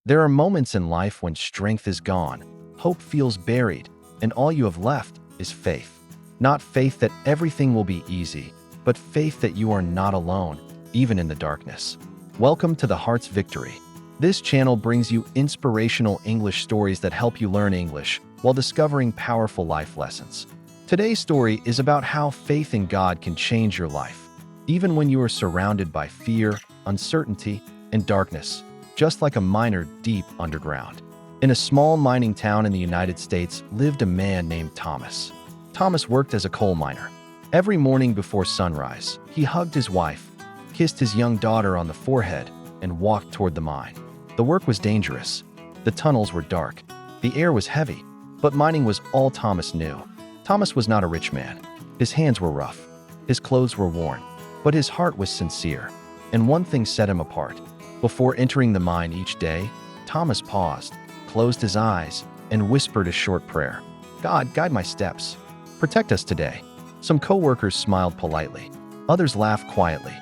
There are moments in life when strength is gone, hope feels buried, and all you have left is faith. Not faith that everything will be easy, but faith that you are not alone, even in the darkness. Welcome to the Heart's Victory. This channel brings you inspirational English stories that help you learn English while discovering powerful life lessons. Today's story is about how faith in God can change your life, even when you are surrounded by fear, uncertainty, and darkness, just like a miner deep underground. In a small mining town in the United States lived a man named Thomas. Thomas worked as a coal miner. Every morning before sunrise, he hugged his wife, kissed his young daughter on the forehead, and walked toward the mine. The work was dangerous. The tunnels were dark. The air was heavy, but mining was all Thomas knew. Thomas was not a rich man. His hands were rough. His clothes were worn, but his heart was sincere. And one thing set him apart. Before entering the mine each day, Thomas paused, closed his eyes, and whispered a short prayer. God, guide my steps. Protect us today. Some co-workers smiled politely. Others laughed quietly.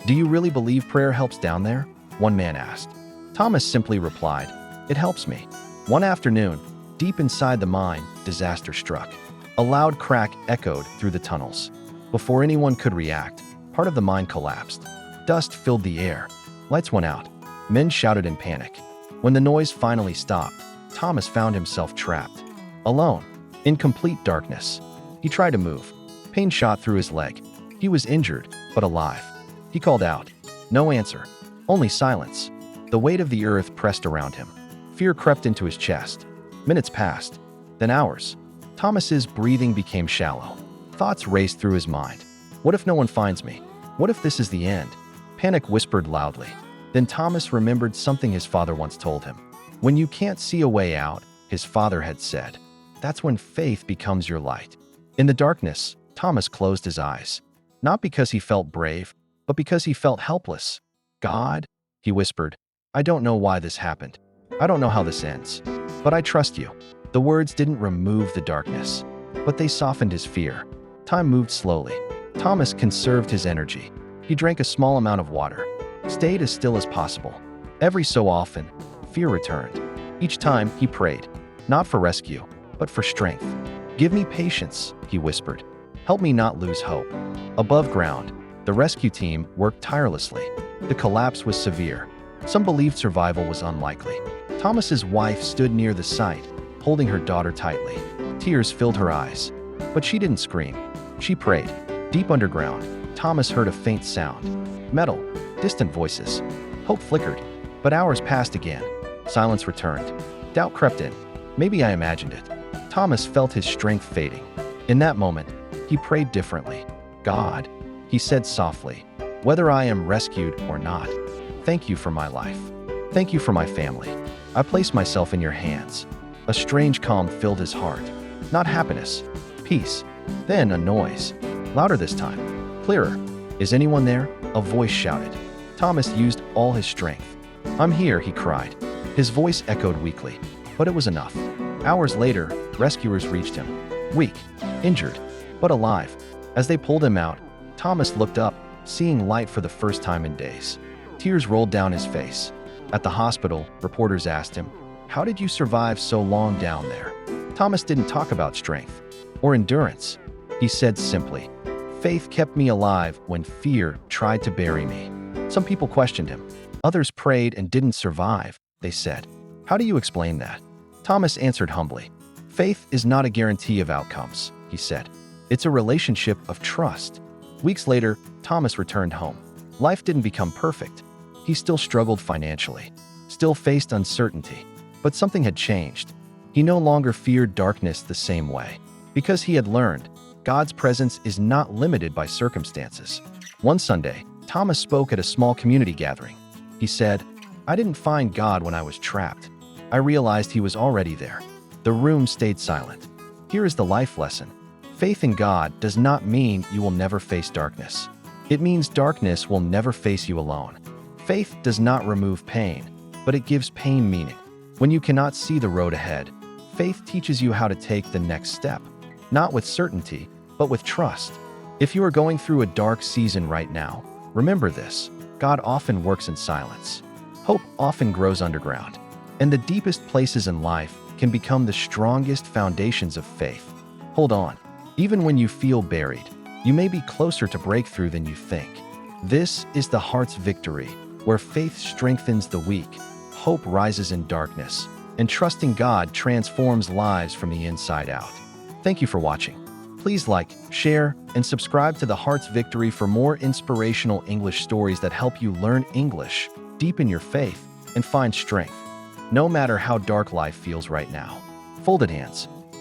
Do you really believe prayer helps down there? One man asked. Thomas simply replied, it helps me. One afternoon, deep inside the mine, disaster struck. A loud crack echoed through the tunnels. Before anyone could react, part of the mine collapsed. Dust filled the air. Lights went out. Men shouted in panic. When the noise finally stopped, Thomas found himself trapped, alone, in complete darkness. He tried to move. Pain shot through his leg. He was injured, but alive. He called out. No answer. Only silence. The weight of the earth pressed around him. Fear crept into his chest. Minutes passed. Then hours. Thomas's breathing became shallow. Thoughts raced through his mind. What if no one finds me? What if this is the end? Panic whispered loudly. Then Thomas remembered something his father once told him. When you can't see a way out, his father had said, that's when faith becomes your light. In the darkness, Thomas closed his eyes. Not because he felt brave, but because he felt helpless. God, he whispered, I don't know why this happened. I don't know how this ends. But I trust you. The words didn't remove the darkness, but they softened his fear. Time moved slowly. Thomas conserved his energy. He drank a small amount of water, stayed as still as possible. Every so often, fear returned. Each time, he prayed, not for rescue, but for strength. Give me patience, he whispered. Help me not lose hope. Above ground, the rescue team worked tirelessly. The collapse was severe. Some believed survival was unlikely. Thomas's wife stood near the site, holding her daughter tightly. Tears filled her eyes, but she didn't scream. She prayed. Deep underground, Thomas heard a faint sound. Metal. Distant voices. Hope flickered, but hours passed again. Silence returned. Doubt crept in. Maybe I imagined it. Thomas felt his strength fading. In that moment, he prayed differently. God, he said softly, whether I am rescued or not, thank you for my life. Thank you for my family. I place myself in your hands. A strange calm filled his heart. Not happiness, peace. Then a noise. Louder this time. Clearer. Is anyone there? A voice shouted. Thomas used all his strength. I'm here, he cried. His voice echoed weakly, but it was enough. Hours later, rescuers reached him. Weak, injured, but alive. As they pulled him out, Thomas looked up, seeing light for the first time in days. Tears rolled down his face. At the hospital, reporters asked him, how did you survive so long down there? Thomas didn't talk about strength or endurance. He said simply, faith kept me alive when fear tried to bury me. Some people questioned him. Others prayed and didn't survive, they said. How do you explain that? Thomas answered humbly. Faith is not a guarantee of outcomes, he said. It's a relationship of trust. Weeks later, Thomas returned home. Life didn't become perfect. He still struggled financially, still faced uncertainty, but something had changed. He no longer feared darkness the same way, because he had learned God's presence is not limited by circumstances. One Sunday, Thomas spoke at a small community gathering. He said, I didn't find God when I was trapped. I realized he was already there. The room stayed silent. Here is the life lesson. Faith in God does not mean you will never face darkness. It means darkness will never face you alone. Faith does not remove pain, but it gives pain meaning. When you cannot see the road ahead, faith teaches you how to take the next step, not with certainty, but with trust. If you are going through a dark season right now, remember this: God often works in silence. Hope often grows underground. And the deepest places in life can become the strongest foundations of faith. Hold on. Even when you feel buried, you may be closer to breakthrough than you think. This is the heart's victory, where faith strengthens the weak, hope rises in darkness, and trusting God transforms lives from the inside out. Thank you for watching. Please like, share, and subscribe to The Heart's Victory for more inspirational English stories that help you learn English, deepen your faith, and find strength, no matter how dark life feels right now. Folded hands.